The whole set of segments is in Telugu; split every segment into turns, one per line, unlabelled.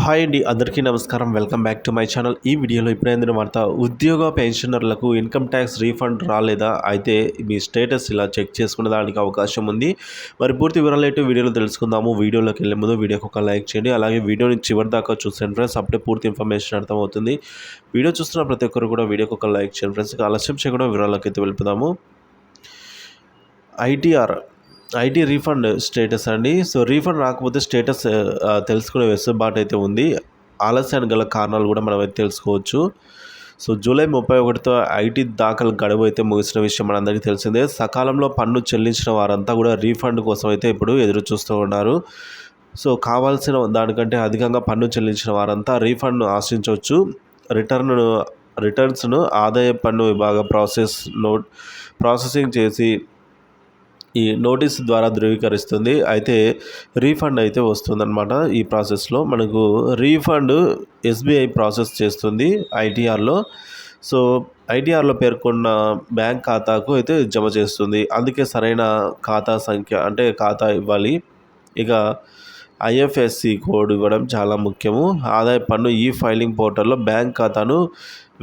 హాయ్ అండి, అందరికీ నమస్కారం. Welcome back to my channel. ఈ వీడియోలో ఇప్పుడే అందిన వార్త, ఉద్యోగ పెన్షనర్లకు ఇన్కమ్ ట్యాక్స్ రీఫండ్ రాలేదా? అయితే మీ స్టేటస్ ఇలా చెక్ చేసుకునే దానికి అవకాశం ఉంది. మరి పూర్తి వివరాలు ఏంటో వీడియోలో తెలుసుకుందాము. వీడియోలోకి వెళ్ళే ముందు వీడియోకి ఒక లైక్ చేయండి. అలాగే వీడియోని చివరి దాకా చూసేయండి ఫ్రెండ్స్, అప్పుడే పూర్తి ఇన్ఫర్మేషన్ అర్థమవుతుంది. వీడియో చూస్తున్న ప్రతి ఒక్కరు కూడా వీడియోకి ఒక లైక్ చేయండి ఫ్రెండ్స్. ఇక ఆలస్యం చేయకుండా వివరాల్లోకి అయితే వెళ్ళిపోదాము. ఐటీ రీఫండ్ స్టేటస్ అండి. సో రీఫండ్ రాకపోతే స్టేటస్ తెలుసుకునే వెసులుబాటు అయితే ఉంది. ఆలస్యానికి గల కారణాలు కూడా మనం అయితే తెలుసుకోవచ్చు. సో జూలై 31తో ఐటీ దాఖలు గడువు అయితే ముగిసిన విషయం మనందరికీ తెలిసిందే. సకాలంలో పన్ను చెల్లించిన వారంతా కూడా రీఫండ్ కోసం అయితే ఇప్పుడు ఎదురు చూస్తూ ఉన్నారు. సో కావాల్సిన దానికంటే అధికంగా పన్ను చెల్లించిన వారంతా రీఫండ్ను ఆశించవచ్చు. రిటర్న్స్ను ఆదాయ పన్ను విభాగం ప్రాసెసింగ్ చేసి ఈ నోటీస్ ద్వారా ధృవీకరిస్తుంది. అయితే రీఫండ్ అయితే వస్తుందన్నమాట. ఈ ప్రాసెస్లో మనకు రీఫండ్ ఎస్బీఐ ప్రాసెస్ చేస్తుంది ఐటీఆర్లో. సో ఐటీఆర్లో పేర్కొన్న బ్యాంక్ ఖాతాకు అయితే జమ చేస్తుంది. అందుకే సరైన ఖాతా సంఖ్య అంటే ఖాతా ఇవ్వాలి. ఇక ఐఎఫ్ఎస్సి కోడ్ ఇవ్వడం చాలా ముఖ్యము. ఆదాయ పన్ను ఈ ఫైలింగ్ పోర్టల్లో బ్యాంక్ ఖాతాను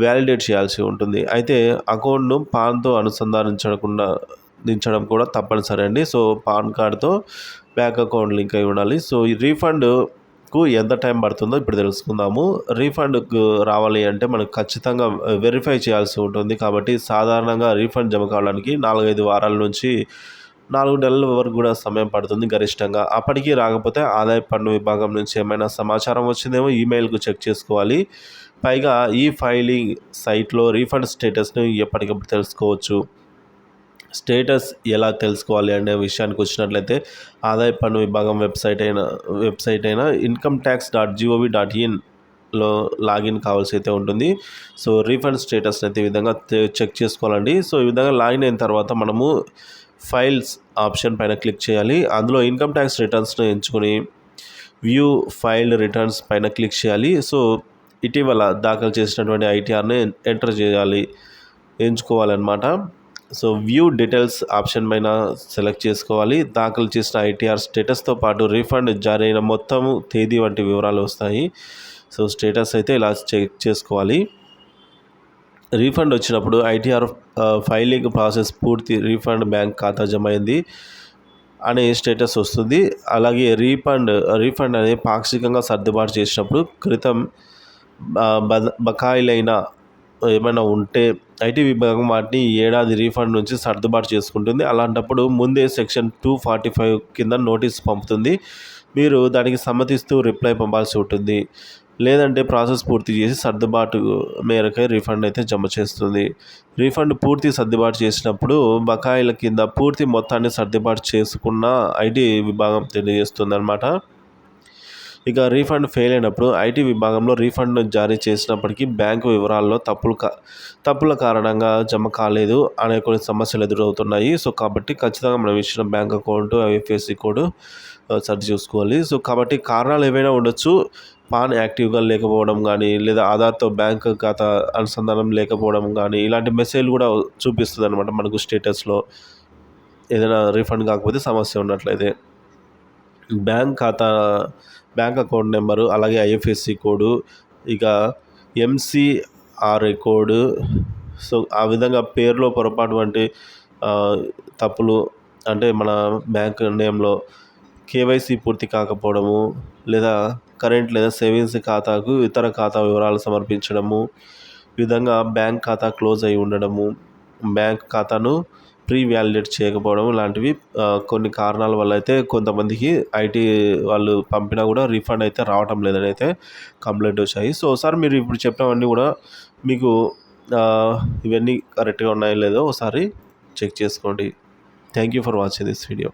వ్యాలిడేట్ చేయాల్సి ఉంటుంది. అయితే అకౌంట్ను పాన్తో దించడం కూడా తప్పనిసరి అండి. సో పాన్ కార్డ్తో బ్యాంక్ అకౌంట్ లింక్ అయి ఉండాలి. సో ఈ రీఫండ్కు ఎంత టైం పడుతుందో ఇప్పుడు తెలుసుకుందాము. రీఫండ్కు రావాలి అంటే మనకు ఖచ్చితంగా వెరిఫై చేయాల్సి ఉంటుంది. కాబట్టి సాధారణంగా రీఫండ్ జమ కావడానికి 4-5 వారాల నుంచి 4 నెలల వరకు కూడా సమయం పడుతుంది గరిష్టంగా. అప్పటికీ రాకపోతే ఆదాయ పన్ను విభాగం నుంచి ఏమైనా సమాచారం వచ్చిందేమో ఈమెయిల్కు చెక్ చేసుకోవాలి. పైగా ఈ ఫైలింగ్ సైట్లో రీఫండ్ స్టేటస్ను ఎప్పటికప్పుడు తెలుసుకోవచ్చు. స్టేటస్ ఎలా తెలుసుకోవాలి అనే విషయానికి వచ్చినట్లయితే ఆదాయ పన్ను విభాగం వెబ్సైట్ అయినా incometax.gov.in లాగిన్ కావాల్సి అయితే ఉంటుంది. సో రీఫండ్ స్టేటస్ని అయితే ఈ విధంగా చెక్ చేసుకోవాలండి. సో ఈ విధంగా లాగిన్ అయిన తర్వాత మనము ఫైల్స్ ఆప్షన్ పైన క్లిక్ చేయాలి. అందులో ఇన్కమ్ ట్యాక్స్ రిటర్న్స్ను ఎంచుకొని వ్యూ ఫైల్డ్ రిటర్న్స్ పైన క్లిక్ చేయాలి. సో ఇటీవల దాఖలు చేసినటువంటి ఐటీఆర్ని ఎంచుకోవాలన్నమాట. సో వ్యూ డీటెయిల్స్ ఆప్షన్ పైన సెలెక్ట్ చేసుకోవాలి. దాఖలు చేసిన ఐటీఆర్ స్టేటస్తో పాటు రీఫండ్ జారీ అయిన మొత్తము తేదీ వంటి వివరాలు వస్తాయి. సో స్టేటస్ అయితే ఇలా చెక్ చేసుకోవాలి. రీఫండ్ వచ్చినప్పుడు ఐటీఆర్ ఫైలింగ్ ప్రాసెస్ పూర్తి, రీఫండ్ బ్యాంక్ ఖాతా జమ అయింది అనే స్టేటస్ వస్తుంది. అలాగే రీఫండ్ అనేది పాక్షికంగా సర్దుబాటు చేసినప్పుడు క్రితం బకాయిలైన ఏమైనా ఉంటే ఐటీ విభాగం వాటిని ఏడాది రీఫండ్ నుంచి సర్దుబాటు చేసుకుంటుంది. అలాంటప్పుడు ముందే సెక్షన్ 245 కింద నోటీస్ పంపుతుంది. మీరు దానికి సమ్మతిస్తూ రిప్లై పంపాల్సి ఉంటుంది. లేదంటే ప్రాసెస్ పూర్తి చేసి సర్దుబాటు మేరకై రీఫండ్ అయితే జమ చేస్తుంది. రీఫండ్ పూర్తి సర్దుబాటు చేసినప్పుడు బకాయిల కింద పూర్తి మొత్తాన్ని సర్దుబాటు చేసుకున్న ఐటీ విభాగం తెలియజేస్తుంది అన్నమాట. ఇక రీఫండ్ ఫెయిల్ అయినప్పుడు ఐటీ విభాగంలో రీఫండ్ జారీ చేసినప్పటికీ బ్యాంకు వివరాల్లో తప్పుల కారణంగా జమ కాలేదు అనే కొన్ని సమస్యలు ఎదురవుతున్నాయి. సో కాబట్టి ఖచ్చితంగా మనం ఇచ్చిన బ్యాంక్ అకౌంట్ ఐఎఫ్ఎస్సి కోడ్ సరి చూసుకోవాలి. సో కాబట్టి కారణాలు ఏవైనా ఉండొచ్చు. పాన్ యాక్టివ్గా లేకపోవడం కానీ, లేదా ఆధార్తో బ్యాంక్ ఖాతా అనుసంధానం లేకపోవడం కానీ, ఇలాంటి మెసేజ్లు కూడా చూపిస్తుంది అనమాట మనకు స్టేటస్లో. ఏదైనా రీఫండ్ కాకపోతే సమస్య ఉన్నట్లయితే బ్యాంక్ అకౌంట్ నెంబరు, అలాగే ఐఎఫ్ఎస్సి కోడు, ఇక ఎంసీఆర్ఐ కోడ్. సో ఆ విధంగా పేరులో పొరపాటు వంటి తప్పులు, అంటే మన బ్యాంక్ నేమ్లో కేవైసీ పూర్తి కాకపోవడము, లేదా కరెంట్ లేదా సేవింగ్స్ ఖాతాకు ఇతర ఖాతా వివరాలు సమర్పించడము, ఈ విధంగా బ్యాంక్ ఖాతా క్లోజ్ అయి ఉండడము, బ్యాంక్ ఖాతాను ప్రీ వ్యాలిడేట్ చేయకపోవడం, ఇలాంటివి కొన్ని కారణాల వల్ల అయితే కొంతమందికి ఐటీ వాళ్ళు పంపినా కూడా రీఫండ్ అయితే రావటం లేదని అయితే కంప్లైంట్ వచ్చాయి. సో ఒకసారి మీరు ఇప్పుడు చెప్పినవన్నీ కూడా మీకు ఇవన్నీ కరెక్ట్గా ఉన్నాయో లేదో ఒకసారి చెక్ చేసుకోండి. Thank you for watching this video.